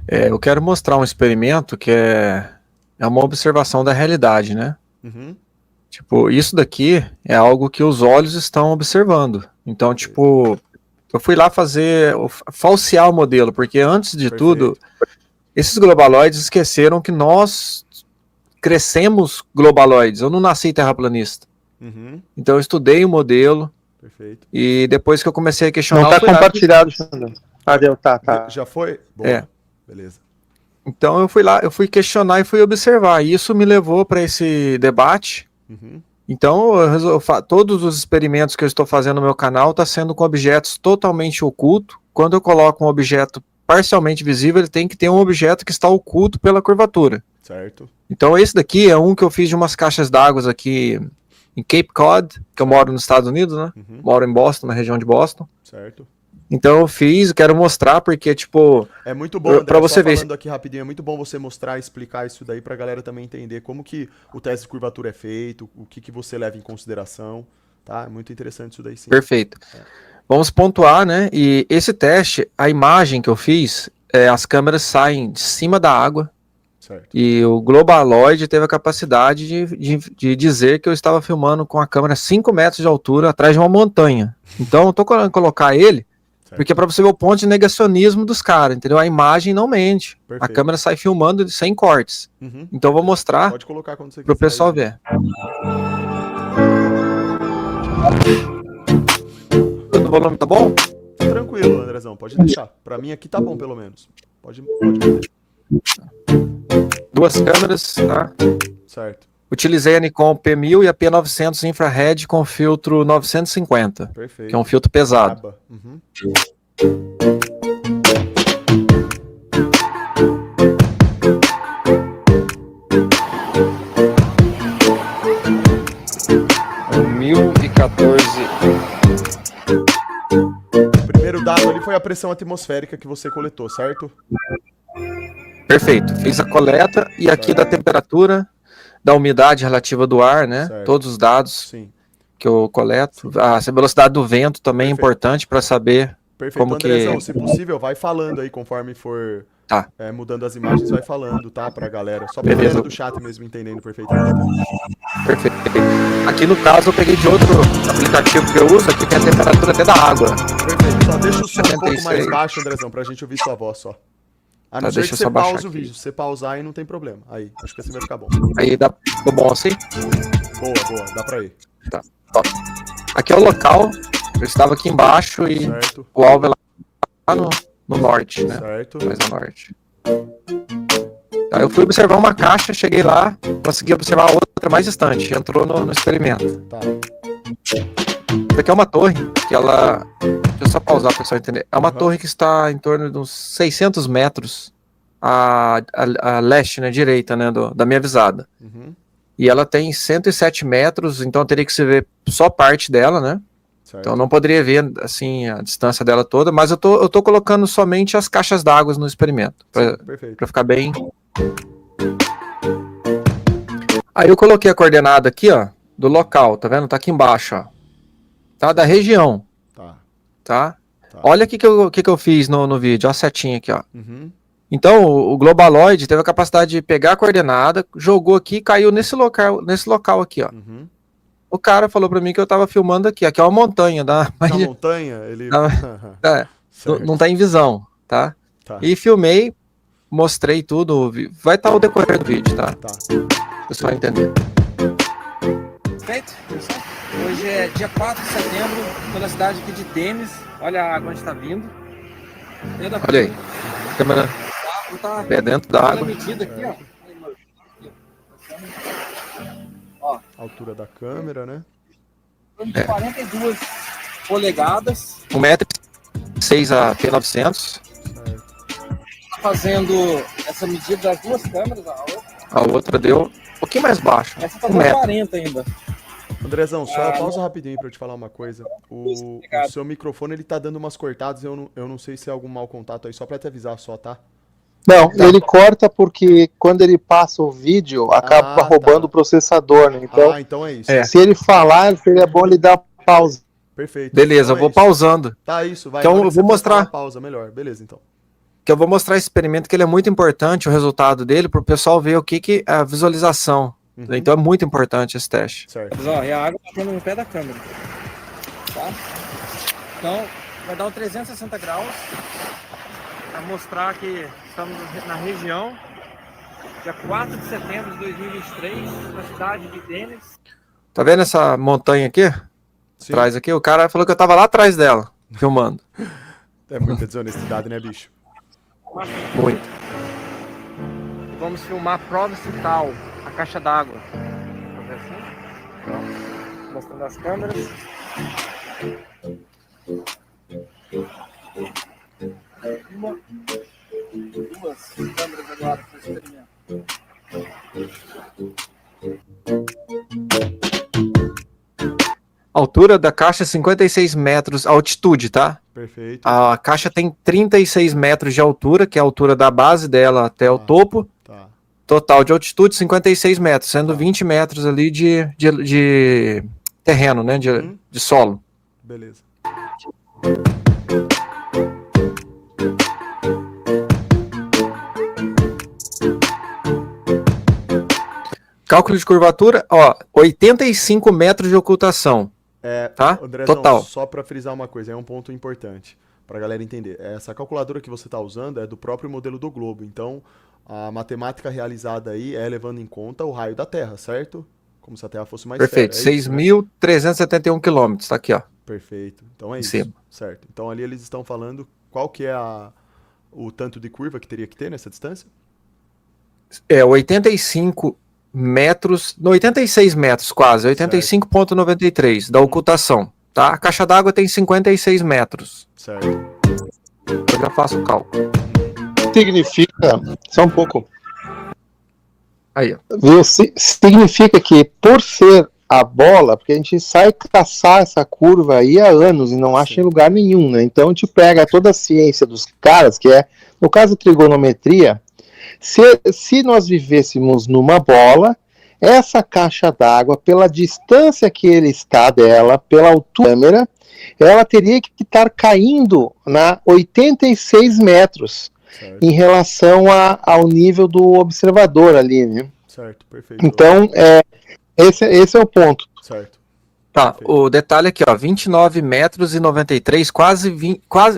Eu quero mostrar um experimento que é uma observação da realidade, né? Uhum. Tipo, isso daqui é algo que os olhos estão observando. Então, tipo, eu fui lá falsear o modelo, porque antes de tudo, Perfeito. esses globaloides esqueceram que nós crescemos globaloides. Eu não nasci terraplanista. Uhum. Então, eu estudei o modelo Perfeito. e depois que eu comecei a questionar, Não eu tá fui lá. compartilhado, Xandão. Ah, deu, tá. Já foi? Boa. É. Beleza. Então eu fui questionar e fui observar. E isso me levou para esse debate. Uhum. Então, todos os experimentos que eu estou fazendo no meu canal estão sendo com objetos totalmente ocultos. Quando eu coloco um objeto parcialmente visível, ele tem que ter um objeto que está oculto pela curvatura. Certo. Então, esse daqui é um que eu fiz de umas caixas d'água aqui em Cape Cod, que eu moro nos Estados Unidos, né? Uhum. Moro em Boston, na região de Boston. Certo. Então eu fiz, quero mostrar porque, tipo... É muito bom, André, pra você só ver. falando aqui rapidinho, é muito bom você mostrar e explicar isso daí pra galera também entender como que o teste de curvatura é feito, o que você leva em consideração, tá? É muito interessante isso daí sim. Perfeito. Vamos pontuar, né? E esse teste, a imagem que eu fiz, as câmeras saem de cima da água. Certo. E o Globaloid teve a capacidade de dizer que eu estava filmando com a câmera 5 metros de altura atrás de uma montanha. Então eu tô querendo colocar ele, Certo. porque é para você ver o ponto de negacionismo dos caras, entendeu? A imagem não mente. Perfeito. A câmera sai filmando sem cortes. Uhum. Então eu vou mostrar Pode colocar quando você para o quiser pessoal aí. ver. O volume tá bom? Tranquilo, Andrezão, pode deixar. Pra mim aqui tá bom, pelo menos. Pode meter. Duas câmeras, tá? Certo. Utilizei a Nikon P1000 e a P900 infrared com filtro 950, Perfeito. que é um filtro pesado. Aba. Uhum. É um 1014. O primeiro dado ali foi a pressão atmosférica que você coletou, certo? Perfeito. Fiz a coleta e aqui da temperatura, da umidade relativa do ar, né? Certo. Todos os dados Sim. que eu coleto. A velocidade do vento também é Perfeito. importante para saber Perfeito, como Andrezão, que... se possível, vai falando aí conforme for Tá. mudando as imagens, vai falando, tá? Pra galera. Só pra Beleza. galera do chat mesmo entendendo perfeitamente. Perfeito. Aqui no caso eu peguei de outro aplicativo que eu uso, aqui tem a temperatura até da água. Perfeito, só deixa o som um pouco 76. mais baixo, Andrezão, pra gente ouvir sua voz só. A não ser deixa que eu você só baixar pause o aqui. vídeo. Se você pausar aí não tem problema. Aí, acho que assim vai ficar bom. Aí dá bom assim? Boa, dá pra ir. Tá. Ó. Aqui é o local, eu estava aqui embaixo e Certo, o alvo é lá no norte, né? certo. Mais no norte. Aí eu fui observar uma caixa, cheguei lá, consegui observar a outra mais distante, entrou no experimento. Tá, Isso aqui é uma torre, que ela... Deixa eu só pausar para o pessoal entender. É uma Uhum. torre que está em torno de uns 600 metros a leste, né, direita, né, da minha visada. Uhum. E ela tem 107 metros, então eu teria que se ver só parte dela, né? Certo. Então eu não poderia ver, assim, a distância dela toda, mas eu tô colocando somente as caixas d'água no experimento, Sim, perfeito. para ficar bem... Aí eu coloquei a coordenada aqui, ó, do local, tá vendo? Tá aqui embaixo, ó. Tá? Da região, Tá. tá? Tá. Olha o que eu fiz no vídeo, ó, a setinha aqui, ó. Uhum. Então, o Globaloid teve a capacidade de pegar a coordenada, jogou aqui e caiu nesse local aqui, ó. Uhum. O cara falou pra mim que eu tava filmando aqui. Aqui é uma montanha, Na montanha, ele. não tá em visão, tá? Tá. E filmei, mostrei tudo. Vai estar o decorrer do vídeo, tá? Tá. O pessoal vai entender. Feito? Hoje é dia 4 de setembro, tô na cidade aqui de Temes. Olha a água onde tá vindo. Olha aí. A câmera é dentro da água. Medida aqui, ó. Altura da câmera, né? De 42 polegadas. 1,6 m a P900. Certo. Tá fazendo essa medida das duas câmeras, A outra deu um pouquinho mais baixo. essa tá 1 com metro. 40 ainda. Andrezão, só pausa rapidinho pra eu te falar uma coisa. O Obrigado. seu microfone ele tá dando umas cortadas, eu não sei se é algum mau contato aí, só pra te avisar só, tá? Não, ele corta porque quando ele passa o vídeo, acaba roubando tá. o processador, né? Então, Então é isso. se ele falar, seria bom ele dar pausa. Perfeito. Beleza, Então eu vou isso. pausando. Tá isso, vai. Então Na hora eu que vou você for mostrar. falar, pausa, melhor. Beleza, então. que eu vou mostrar esse experimento, que ele é muito importante, o resultado dele, para o pessoal ver o que a visualização. Então é muito importante esse teste. Certo. Mas, ó, e a água batendo no pé da câmera. Tá? Então, vai dar um 360 graus para mostrar que estamos na região, dia 4 de setembro de 2023, na cidade de Dennis. Tá vendo essa montanha aqui? Sim. Atrás aqui? O cara falou que eu tava lá atrás dela, filmando. É muita desonestidade, né, bicho? Muito. E vamos filmar a prova tal, a caixa d'água. Vamos ver assim? Então, mostrando as câmeras. Uma, duas câmeras agora para o experimento. A altura da caixa é 56 metros, altitude, tá? Perfeito. A caixa tem 36 metros de altura, que é a altura da base dela até o topo. Tá. Total de altitude, 56 metros, sendo 20 metros ali de terreno, né? De solo. Beleza. Cálculo de curvatura, ó, 85 metros de ocultação. Tá? Andrezão, Total. só para frisar uma coisa, é um ponto importante para a galera entender. Essa calculadora que você está usando é do próprio modelo do globo, então a matemática realizada aí é levando em conta o raio da Terra, certo? Como se a Terra fosse mais Perfeito, esfera. É isso, né? 6.371 quilômetros, tá aqui, ó. Perfeito, então é isso, Cima. certo. Então ali eles estão falando qual que é o tanto de curva que teria que ter nessa distância? É 85 metros, 86 metros quase, 85,93 da ocultação, tá? A caixa d'água tem 56 metros. Certo. Eu já faço o cálculo. Significa, só um pouco, Aí, ó. viu? Significa que por ser a bola, porque a gente sai caçar essa curva aí há anos e não acha em lugar nenhum, né? Então a gente pega toda a ciência dos caras, que é, no caso trigonometria, se nós vivêssemos numa bola, essa caixa d'água, pela distância que ele está dela, pela altura da câmera, ela teria que estar caindo na 86 metros, Certo. em relação ao nível do observador ali, né? Certo, perfeito. Então, esse é o ponto. Certo. Tá, Perfeito. o detalhe aqui, ó, 29 metros e 93, quase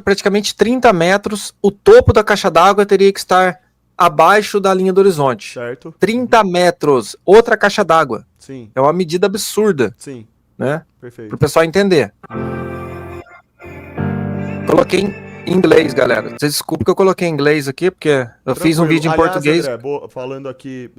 praticamente 30 metros, o topo da caixa d'água teria que estar abaixo da linha do horizonte. Certo. 30 metros, outra caixa d'água. Sim, É uma medida absurda, sim, né? perfeito. Para o pessoal entender. Coloquei em inglês, galera. Vocês desculpem que eu coloquei em inglês aqui, porque eu fiz um Tranquilo. vídeo em Aliás, português. André, falando aqui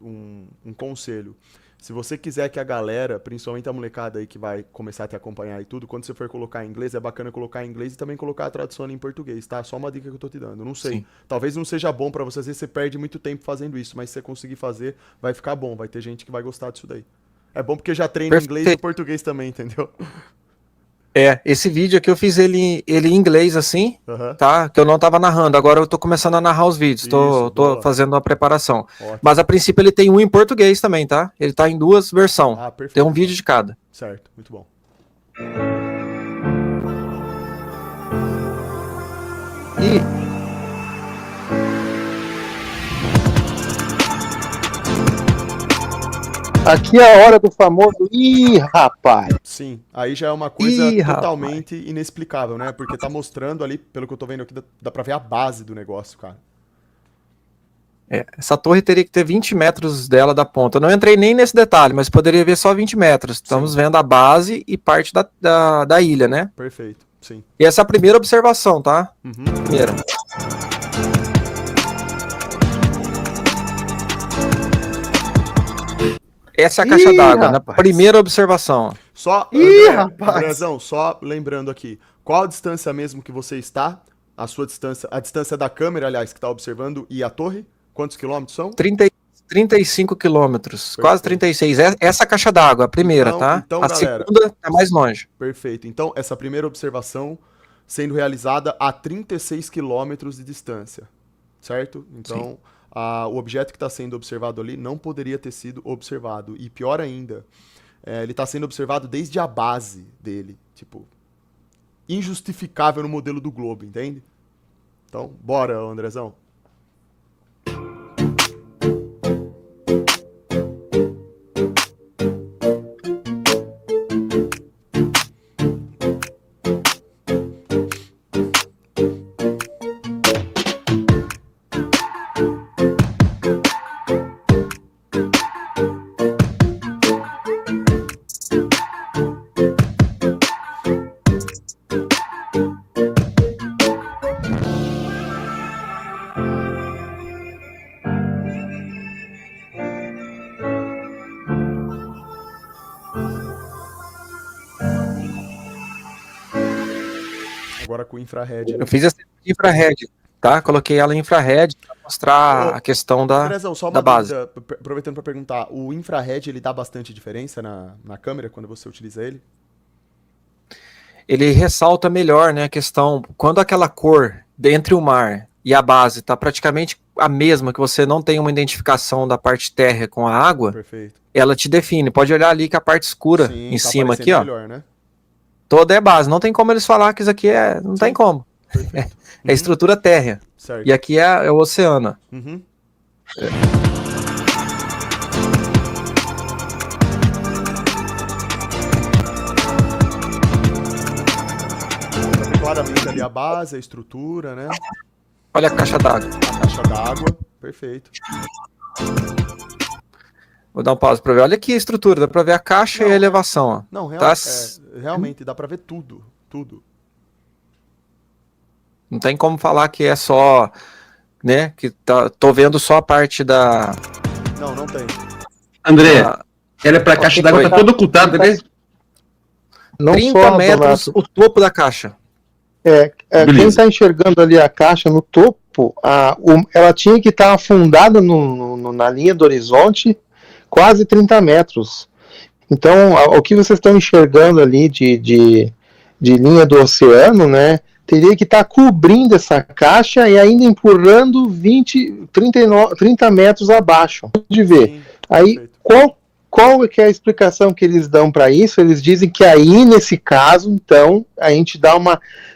um conselho. Se você quiser que a galera, principalmente a molecada aí que vai começar a te acompanhar e tudo, quando você for colocar em inglês, é bacana colocar em inglês e também colocar a tradução ali em português, tá? Só uma dica que eu tô te dando. Não sei. Sim. Talvez não seja bom pra você, às vezes você perde muito tempo fazendo isso, mas se você conseguir fazer, vai ficar bom. Vai ter gente que vai gostar disso daí. É bom porque já treina Perfeito. inglês e português também, entendeu? Esse vídeo aqui eu fiz ele em inglês assim, Aham. tá? Que eu não tava narrando. Agora eu tô começando a narrar os vídeos. Isso, Tô boa. fazendo uma preparação. Ótimo. Mas a princípio ele tem um em português também, tá? Ele tá em duas versões. Ah, perfeito. Tem um vídeo de cada. Certo, muito bom. E Aqui é a hora do famoso "Ih, rapaz!" Sim, aí já é uma coisa Ih, totalmente inexplicável, né? Porque tá mostrando ali, pelo que eu tô vendo aqui, dá pra ver a base do negócio, cara. essa torre teria que ter 20 metros dela da ponta. Eu não entrei nem nesse detalhe, mas poderia ver só 20 metros. Estamos vendo a base e parte da ilha, né? Perfeito, sim. E essa é a primeira observação, tá? Uhum. Primeira. Essa é a caixa Ih, d'água, na rapaz. primeira observação. ó. Só, Ih, André, rapaz! Andrezão, só lembrando aqui, qual a distância mesmo que você está? A sua distância, a distância da câmera, aliás, que tá observando, e a torre? Quantos quilômetros são? 35 quilômetros, quase Perfeito. 36. Essa é a caixa d'água, a primeira, Então- tá? então, A galera. segunda é mais longe. Perfeito. Então, essa primeira observação sendo realizada a 36 quilômetros de distância, certo? Então, o objeto que está sendo observado ali não poderia ter sido observado. E pior ainda, ele está sendo observado desde a base dele. Tipo, injustificável no modelo do globo, entende? Então, bora, Andrezão. Agora com o infrared. Né? Eu fiz essa infrared, tá? Coloquei ela em infrared para mostrar a questão da, Andrezão, só uma da base. dúvida, aproveitando para perguntar, o infrared ele dá bastante diferença na câmera quando você utiliza ele? Ele ressalta melhor, né, a questão, quando aquela cor entre o mar e a base está praticamente a mesma, que você não tem uma identificação da parte térrea com a água, Perfeito. ela te define. Pode olhar ali que a parte escura Sim, em tá cima aqui, ó, melhor, né? toda é base. Não tem como eles falar que isso aqui é, não tem como. Perfeito. É estrutura térrea. Certo. E aqui é o oceano. Uhum. Dá pra ver claramente ali a base, a estrutura, né? Olha a caixa d'água. A caixa d'água. Perfeito. Vou dar um pause para ver. Olha aqui a estrutura, dá para ver a caixa e a elevação, ó. Não, Tá- realmente dá pra ver tudo. Tudo. Não tem como falar que é só, né, que tô vendo só a parte da... Não, não tem. André, da era pra caixa d'água, foi. tá toda ocultada, né? Não 30 só, metros Donato, o topo da caixa. quem Beleza. está enxergando ali a caixa no topo, ela tinha que estar afundada na linha do horizonte quase 30 metros. Então, o que vocês estão enxergando ali de linha do oceano, né, teria que estar cobrindo essa caixa e ainda empurrando 30 metros abaixo. Pode ver. Sim, Aí, perfeito. qual é que é a explicação que eles dão para isso? Eles dizem que aí, nesse caso, então, a gente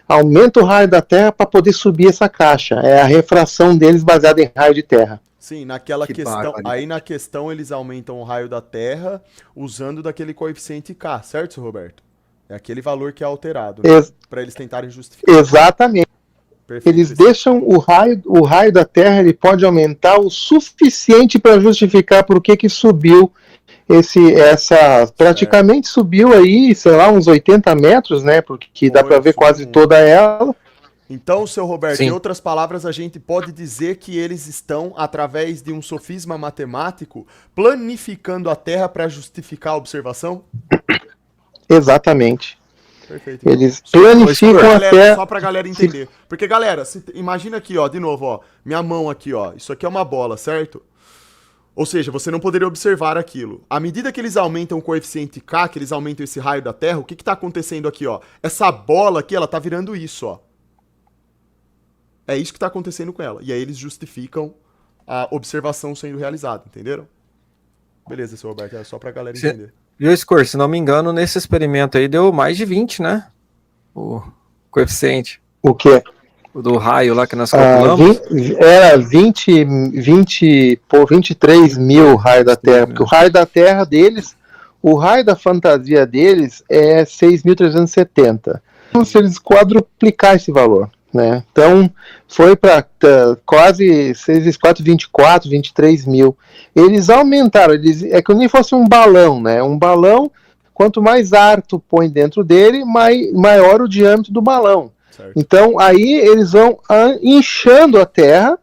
aumenta o raio da Terra para poder subir essa caixa. É a refração deles baseada em raio de terra. Sim, naquela Que questão. bárbaro. Aí na questão eles aumentam o raio da Terra usando daquele coeficiente K, certo, seu Roberto? É aquele valor que é alterado, né? Para eles tentarem justificar. Exatamente. Perfeito. Eles deixam o raio da Terra, ele pode aumentar o suficiente para justificar por que subiu praticamente subiu aí, sei lá, uns 80 metros, né? Porque dá para ver quase toda ela. Então, seu Roberto, Sim. em outras palavras, a gente pode dizer que eles estão, através de um sofisma matemático, planificando a Terra para justificar a observação? Exatamente. Perfeito. Eles planificam até. Só pra galera entender. Porque, galera, imagina aqui, ó, de novo, ó, minha mão aqui, ó, isso aqui é uma bola, certo? Ou seja, você não poderia observar aquilo. À medida que eles aumentam o coeficiente K, que eles aumentam esse raio da Terra, o que tá acontecendo aqui, ó? Essa bola aqui, ela tá virando isso, ó. É isso que tá acontecendo com ela. E aí eles justificam a observação sendo realizada, entenderam? Beleza, seu Roberto, é só pra galera entender. Viu, Scor? Se não me engano, nesse experimento aí deu mais de 20, né? O coeficiente. O quê? O do raio lá que nós calculamos. Era 23 mil raio da Terra, porque o raio da Terra deles, o raio da fantasia deles é 6.370. Então, se eles quadruplicar esse valor, né? Então, foi para quase 6 vezes 4, 24, 23 mil. Eles aumentaram, é que nem fosse um balão, né? Um balão, quanto mais ar tu põe dentro dele, maior o diâmetro do balão. Certo. Então, aí eles vão inchando a Terra.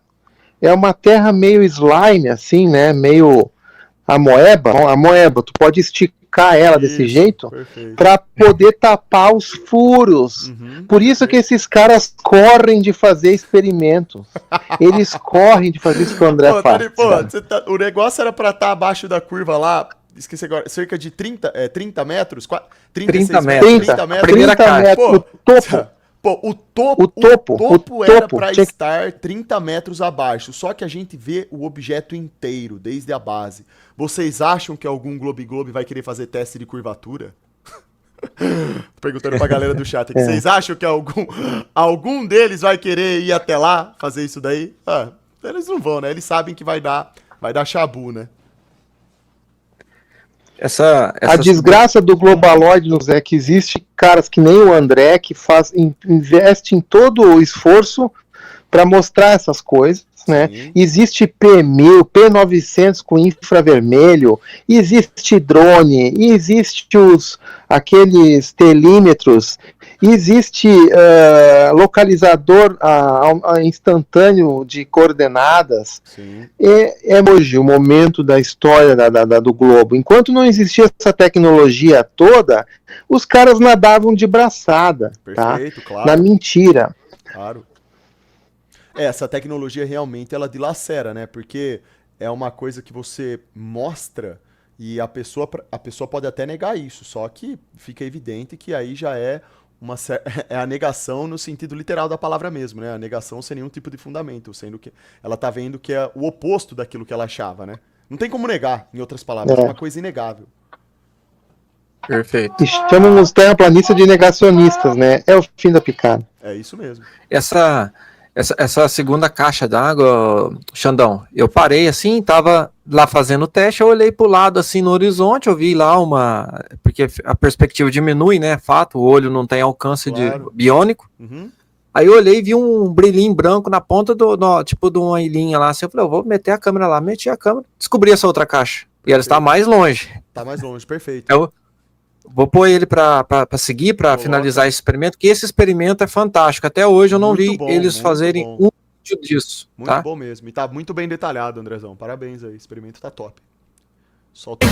É uma terra meio slime, assim, né? Meio amoeba. Tu pode esticar ela desse jeito para poder tapar os furos. Por isso que esses caras correm de fazer experimentos. Eles correm de fazer isso que o André faz. O negócio era para estar abaixo da curva lá, esqueci agora, cerca de 30 metros? 30 metros. A primeira caixa. O topo. Pô, o topo era para estar 30 metros abaixo, só que a gente vê o objeto inteiro, desde a base. Vocês acham que algum Globe vai querer fazer teste de curvatura? Perguntando pra galera do chat aqui. Vocês acham que algum deles vai querer ir até lá fazer isso daí? Ah, eles não vão, né? Eles sabem que vai dar chabu, né? A desgraça do Globaloid é que existe caras que nem o André que investe em todo o esforço para mostrar essas coisas, né? Existe P1000, P900 com infravermelho, existe drone, existe aqueles telímetros, existe localizador instantâneo de coordenadas. É hoje o momento da história do globo. Enquanto não existia essa tecnologia toda, os caras nadavam de braçada, perfeito, tá? Claro. Na mentira. Claro. Essa tecnologia realmente ela dilacera, né? Porque é uma coisa que você mostra e a pessoa pode até negar isso, só que fica evidente que aí já é é a negação no sentido literal da palavra mesmo, né? A negação sem nenhum tipo de fundamento, sendo que ela tá vendo que é o oposto daquilo que ela achava, né? Não tem como negar, em outras palavras, é uma coisa inegável. Perfeito. E chamam os terraplanistas de negacionistas, né? É o fim da picada. É isso mesmo. Essa segunda caixa d'água, Xandão, eu parei assim, tava lá fazendo o teste, eu olhei pro lado assim no horizonte, eu vi lá porque a perspectiva diminui, né, fato, o olho não tem alcance Claro. de biônico, aí eu olhei e vi um brilhinho branco na ponta tipo de uma ilhinha lá, assim, eu falei, eu vou meter a câmera lá, meti a câmera, descobri essa outra caixa, e ela está mais longe. Tá mais longe, perfeito. Eu vou pôr ele para seguir, para finalizar esse experimento, que esse experimento é fantástico. Até hoje eu não vi eles fazerem um vídeo disso. Muito bom mesmo. E tá muito bem detalhado, Andrezão. Parabéns aí. O experimento tá top. Solta.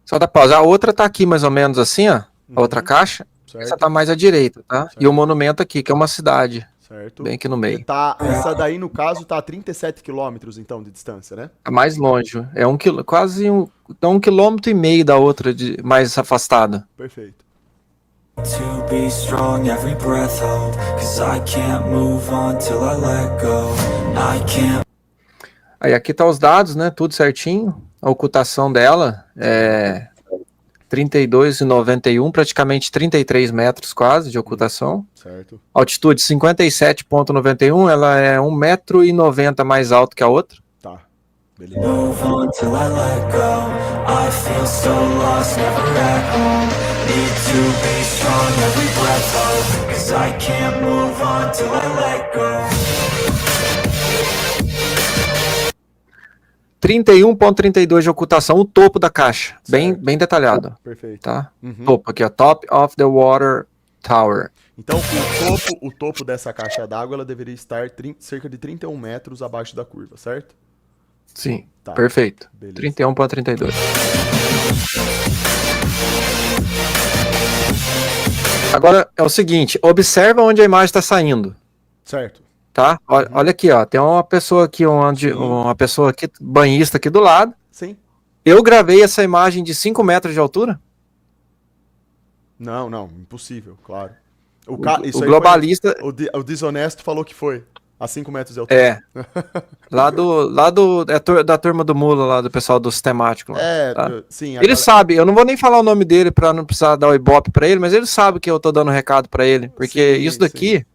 Só dá pausa. A outra tá aqui mais ou menos assim, ó. A outra caixa. Certo. Essa tá mais à direita, tá? Certo. E o monumento aqui, que é uma cidade. Certo. Bem aqui no meio. Essa daí, no caso, tá a 37 quilômetros, então, de distância, né? É mais longe. É quase 1,5 km da outra, mais afastada. Perfeito. Aí aqui tá os dados, né? Tudo certinho. A ocultação dela é 32,91, praticamente 33 metros quase de ocultação. Certo. Altitude 57,91, ela é 1,90 m mais alto que a outra. Tá. Beleza. (31,32 de ocultação, o topo da caixa, bem detalhado. Perfeito. Tá? Topo aqui, ó, top of the water tower. Então, o topo dessa caixa d'água ela deveria estar cerca de 31 metros abaixo da curva, certo? Sim, tá. Perfeito. 31,32. Agora é o seguinte, observa onde a imagem está saindo. Certo. Tá? Olha aqui, ó, tem uma pessoa aqui, uma pessoa aqui, banhista aqui do lado. Sim. Eu gravei essa imagem de 5 metros de altura? Não, impossível, claro. O globalista... O desonesto falou que foi a 5 metros de altura. É. Da turma do Mula, lá do pessoal do sistemático. Lá, tá? Sim. Ele sabe, eu não vou nem falar o nome dele pra não precisar dar o ibope pra ele, mas ele sabe que eu tô dando recado pra ele, porque isso daqui,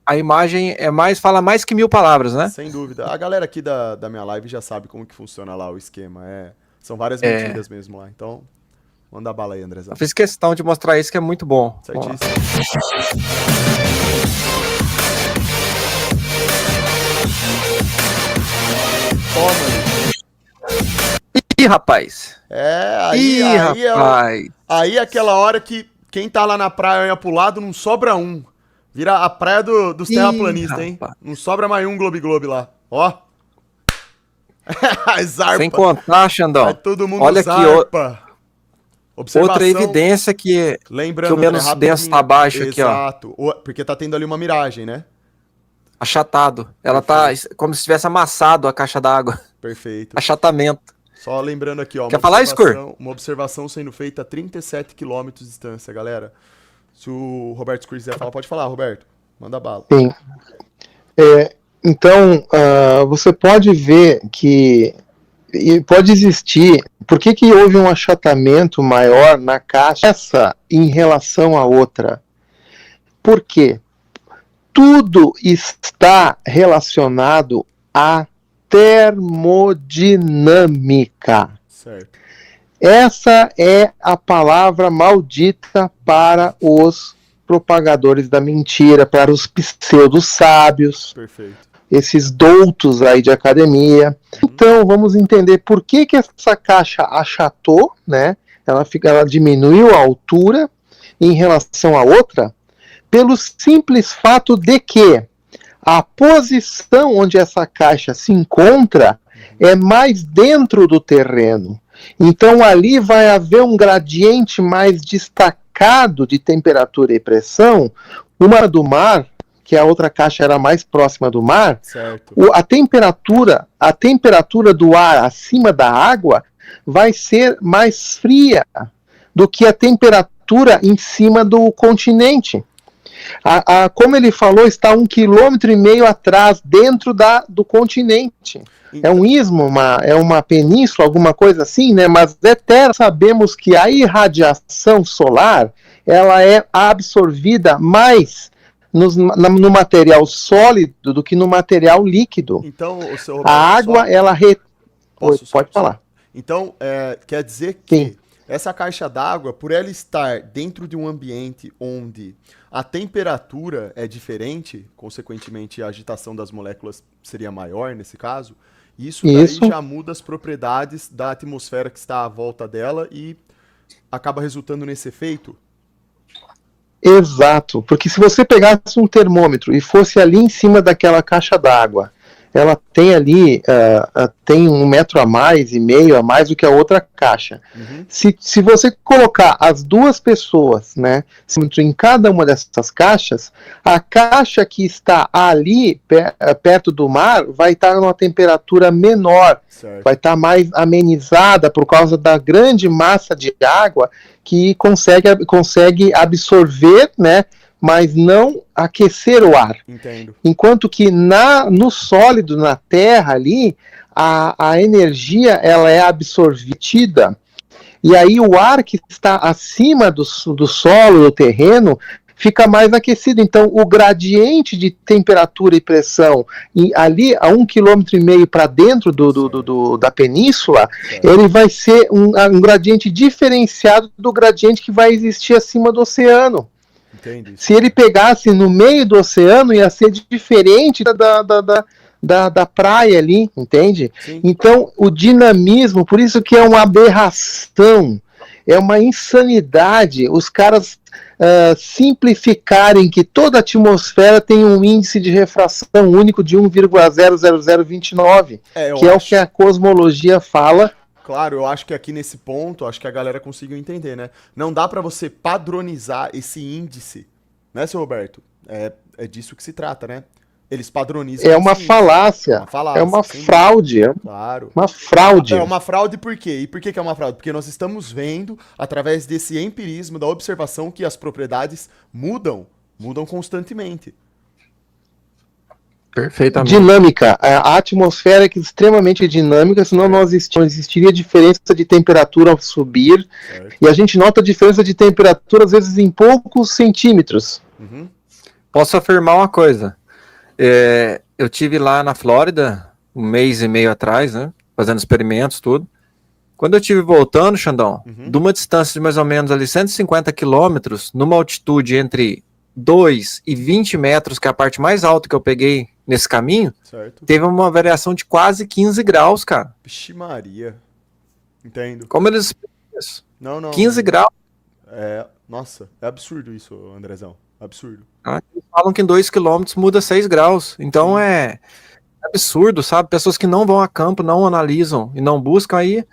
a imagem fala mais que 1000 palavras, né? Sem dúvida. A galera aqui da minha live já sabe como que funciona lá o esquema. São várias medidas mesmo lá, então... Manda bala aí, Andrezão. Eu fiz questão de mostrar isso, que é muito bom. Certíssimo. Ih, rapaz. Aí é aquela hora que quem tá lá na praia olha pro lado, não sobra um. Vira a praia dos terraplanistas, hein? Não sobra mais um Globe lá. Ó. Sem contar, Xandão. Vai todo mundo olha zarpa. Aqui, outra evidência que o menos denso tá abaixo aqui, ó. Exato. Porque tá tendo ali uma miragem, né? Achatado. Ela tá como se tivesse amassado a caixa d'água. Perfeito. Achatamento. Só lembrando aqui, ó. Quer falar, Skur? Uma observação sendo feita a 37 km de distância, galera. Se o Roberto Skur quiser falar, pode falar, Roberto. Manda bala. Sim. Então, você pode ver que pode existir. Por que houve um achatamento maior na caixa essa em relação à outra? Por quê? Tudo está relacionado à termodinâmica. Certo. Essa é a palavra maldita para os propagadores da mentira, para os pseudo-sábios, Perfeito. esses doutos aí de academia. Então, vamos entender por que essa caixa achatou, né? Ela diminuiu a altura em relação à outra, pelo simples fato de que a posição onde essa caixa se encontra é mais dentro do terreno. Então ali vai haver um gradiente mais destacado de temperatura e pressão. Uma do mar, que a outra caixa era mais próxima do mar, Certo. a temperatura do ar acima da água vai ser mais fria do que a temperatura em cima do continente. Como ele falou, está 1,5 km atrás, dentro do continente. É um istmo, é uma península, alguma coisa assim, né? Mas até sabemos que a irradiação solar, ela é absorvida mais no material sólido do que no material líquido. Então, o seu A água, ela... Pode falar. Então, quer dizer que Sim. essa caixa d'água, por ela estar dentro de um ambiente onde a temperatura é diferente, consequentemente a agitação das moléculas seria maior nesse caso, isso daí já muda as propriedades da atmosfera que está à volta dela e acaba resultando nesse efeito? Exato, porque se você pegasse um termômetro e fosse ali em cima daquela caixa d'água, ela tem ali, tem 1,5 metro a mais do que a outra caixa. Uhum. Se você colocar as duas pessoas, né, em cada uma dessas caixas, a caixa que está ali, perto do mar, vai estar numa temperatura menor, Certo. vai estar mais amenizada por causa da grande massa de água que consegue absorver, né, mas não aquecer o ar. Entendo. Enquanto que no sólido, na terra ali, a energia ela é absorvida, e aí o ar que está acima do solo, do terreno, fica mais aquecido. Então o gradiente de temperatura e pressão ali a 1,5 km para dentro da península, ele vai ser um gradiente diferenciado do gradiente que vai existir acima do oceano. Entendi. Se ele pegasse no meio do oceano, ia ser diferente da praia ali, entende? Sim. Então, o dinamismo, por isso que é uma aberração, é uma insanidade os caras simplificarem que toda a atmosfera tem um índice de refração único de 1,00029, que é o que a cosmologia fala. Claro, eu acho que aqui nesse ponto, acho que a galera conseguiu entender, né? Não dá pra você padronizar esse índice, né, seu Roberto? É disso que se trata, né? Eles padronizam. É uma falácia. É uma fraude. Claro. Uma fraude. É uma fraude por quê? E por que é uma fraude? Porque nós estamos vendo, através desse empirismo, da observação, que as propriedades mudam constantemente. Perfeitamente. Dinâmica. A atmosfera é extremamente dinâmica, senão não existiria diferença de temperatura ao subir. Certo. E a gente nota a diferença de temperatura, às vezes, em poucos centímetros. Uhum. Posso afirmar uma coisa. Eu tive lá na Flórida 1 mês e meio atrás, né? Fazendo experimentos, tudo. Quando eu estive voltando, Xandão, de uma distância de mais ou menos ali 150 quilômetros, numa altitude entre 2 e 20 metros, que é a parte mais alta que eu peguei nesse caminho, Certo. teve uma variação de quase 15 graus, cara. Vixe Maria. Entendo. Como eles explicam isso? Não. 15 graus. Nossa, é absurdo isso, Andrezão. Absurdo. Eles falam que em 2 quilômetros muda 6 graus. Então é absurdo, sabe? Pessoas que não vão a campo, não analisam e não buscam, aí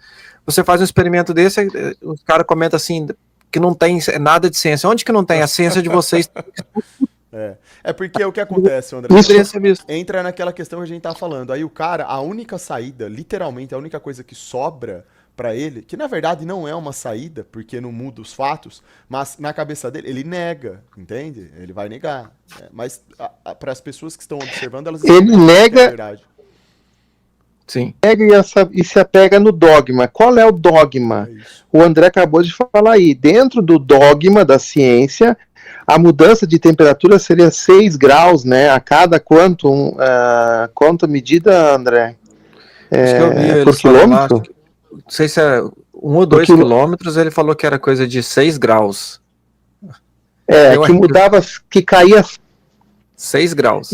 você faz um experimento desse, os caras comentam assim, que não tem nada de ciência. Onde que não tem? A ciência de vocês É porque o que acontece, André? Isso- Poderia ser visto. Entra naquela questão que a gente tá falando. Aí o cara, a única saída, literalmente, a única coisa que sobra pra ele, que na verdade não é uma saída, porque não muda os fatos, mas na cabeça dele, ele nega, entende? Ele vai negar. Mas para as pessoas que estão observando, elas Ele entendem que nega- é verdade. Sim. E se apega no dogma. Qual é o dogma? É isso. O André acabou de falar aí. Dentro do dogma da ciência, a mudança de temperatura seria 6 graus, né? A cada quanto medida, André? Acho que eu vi ele por falando lá, quilômetro? não sei se é 1 ou 2 quilô- quilômetros, ele falou que era coisa de 6 graus. É, Eu que acho. mudava, que caía. 6 graus.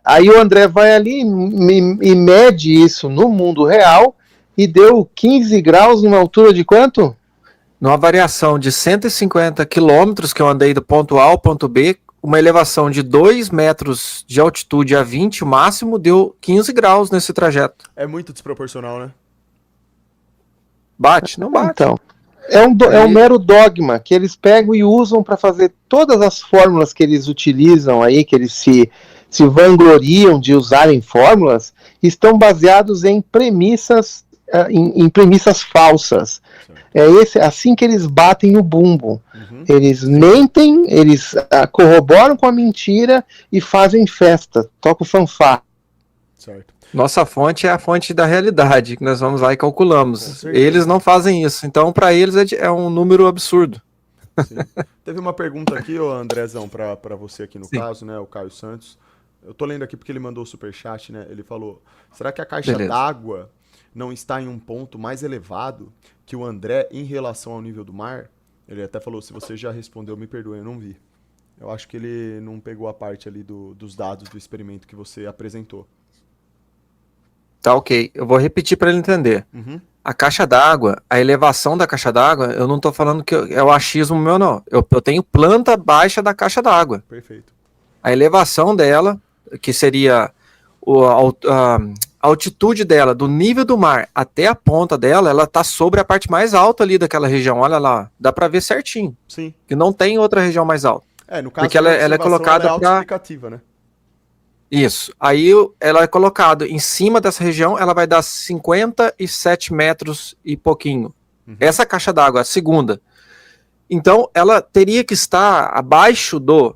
Aí o André vai ali e mede isso no mundo real e deu 15 graus numa altura de quanto? Numa variação de 150 quilômetros que eu andei do ponto A ao ponto B, uma elevação de 2 metros de altitude a 20, o máximo, deu 15 graus nesse trajeto. É muito desproporcional, né? Bate? Não bate. Então, é um mero dogma que eles pegam e usam para fazer todas as fórmulas que eles utilizam aí, que eles se vangloriam de usarem fórmulas, estão baseados em premissas, em premissas falsas. Assim que eles batem o bumbo. Uhum. Eles mentem, eles corroboram com a mentira e fazem festa, tocam fanfarra. Certo. Nossa fonte é a fonte da realidade, que nós vamos lá e Com calculamos. certeza. Eles não fazem isso, então para eles é um número absurdo. Sim. Teve uma pergunta aqui, ô Andrezão, pra você aqui no Sim. caso, né? O Caio Santos. Eu tô lendo aqui porque ele mandou o superchat, né? Ele falou: será que a caixa Beleza. d'água não está em um ponto mais elevado que o André em relação ao nível do mar? Ele até falou: se você já respondeu, me perdoe, eu não vi. Eu acho que ele não pegou a parte ali dos dados do experimento que você apresentou. Tá ok, eu vou repetir para ele entender. Uhum. A caixa d'água, a elevação da caixa d'água, eu não tô falando que é o achismo meu, não. Eu tenho planta baixa da caixa d'água. Perfeito. A elevação dela, que seria a altitude dela, do nível do mar até a ponta dela, ela tá sobre a parte mais alta ali daquela região. Olha lá, dá para ver certinho, Sim. que não tem outra região mais alta. No caso, Porque ela é observação, colocada ela é pra- autoexplicativa, né? Isso. Aí ela é colocada em cima dessa região, ela vai dar 57 metros e pouquinho. Uhum. Essa caixa d'água, a segunda. Então, ela teria que estar abaixo do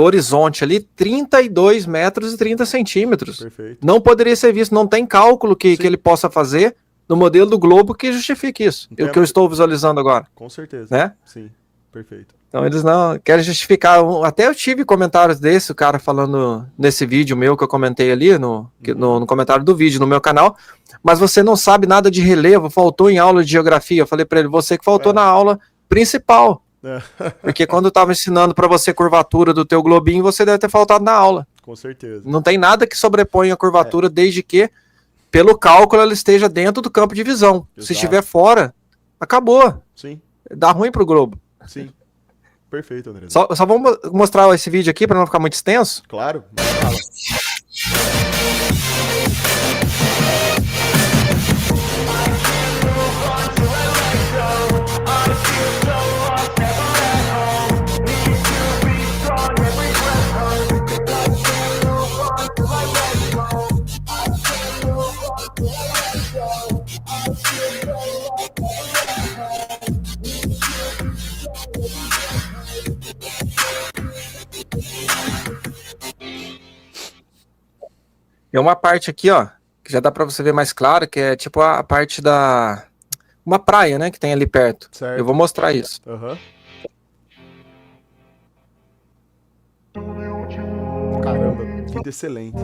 horizonte ali, 32 metros e 30 centímetros. Perfeito. Não poderia ser visto, não tem cálculo que ele possa fazer no modelo do globo que justifique isso. Entendo. O que eu estou visualizando agora, Com certeza. né? Sim. Perfeito. Então eles não querem justificar. Até eu tive comentários desse, o cara falando nesse vídeo meu que eu comentei ali, no comentário do vídeo no meu canal, mas você não sabe nada de relevo, faltou em aula de geografia. Eu falei para ele, você que faltou na aula principal. Porque quando eu estava ensinando para você curvatura do teu globinho, você deve ter faltado na aula. Com certeza. Não tem nada que sobreponha a curvatura desde que, pelo cálculo, ela esteja dentro do campo de visão. Exato. Se estiver fora, acabou. Sim. Dá ruim pro globo. Sim. Perfeito, André. Só vamos mostrar esse vídeo aqui para não ficar muito extenso. Claro. Fala. Tem uma parte aqui, ó, que já dá para você ver mais claro, que é tipo a parte da uma praia, né, que tem ali perto. Certo. Eu vou mostrar isso. Aham. Caramba, vida excelente.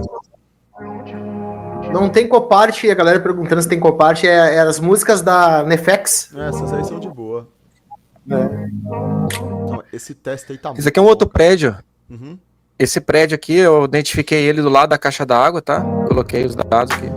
Não tem coparte, a galera perguntando se tem coparte, é as músicas da Nefex. Essas aí são de boa. Não, esse teste aí tá muito Esse aqui é um outro bom, cara. prédio. Uhum. Esse prédio aqui, eu identifiquei ele do lado da caixa d'água, tá? Coloquei os dados aqui.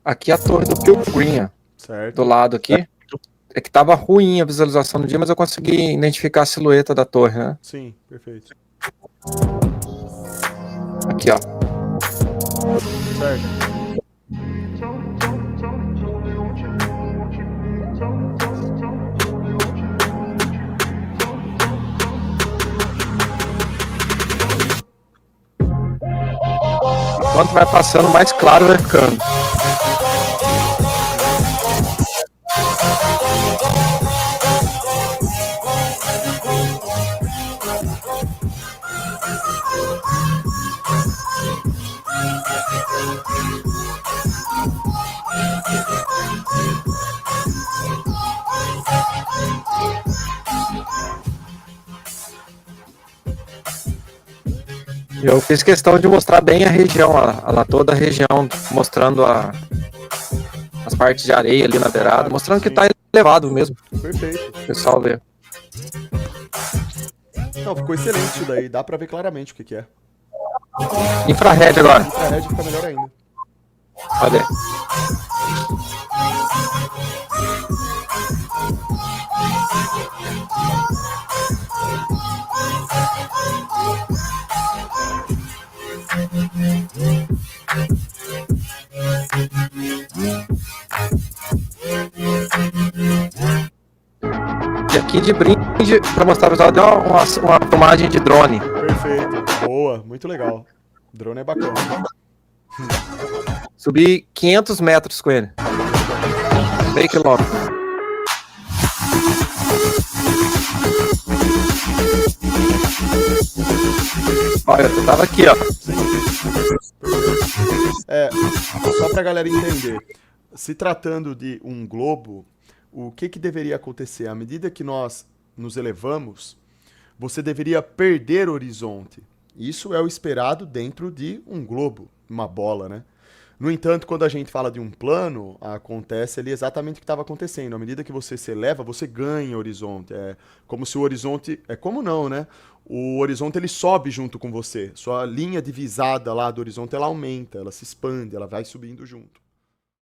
Aqui é a torre do Pilgrim, ó, Certo. do lado aqui. É que tava ruim a visualização do dia, mas eu consegui identificar a silhueta da torre, né? Sim, perfeito. Aqui, ó. Certo. Quanto vai passando, mais claro vai ficando. Eu fiz questão de mostrar bem a região, toda a região, mostrando as partes de areia ali na beirada, mostrando que tá elevado mesmo, Perfeito. o pessoal vê. Não, ficou excelente isso daí. Dá pra ver claramente o que é. Infrared agora, Infrared fica melhor ainda. olha aí. E aqui de brinde, para mostrar para o pessoal, deu uma filmagem de drone. Perfeito. Boa, muito legal. O drone é bacana. Subi 500 metros com ele. Meio quilômetro. Olha, eu tava aqui, ó. Só pra galera entender. Se tratando de um globo, o que deveria acontecer? À medida que nós nos elevamos, você deveria perder o horizonte. Isso é o esperado dentro de um globo, uma bola, né? No entanto, quando a gente fala de um plano, acontece ali exatamente o que estava acontecendo. À medida que você se eleva, você ganha horizonte. É como se o horizonte... É como não, né? O horizonte ele sobe junto com você. Sua linha divisada lá do horizonte, ela aumenta, ela se expande, ela vai subindo junto.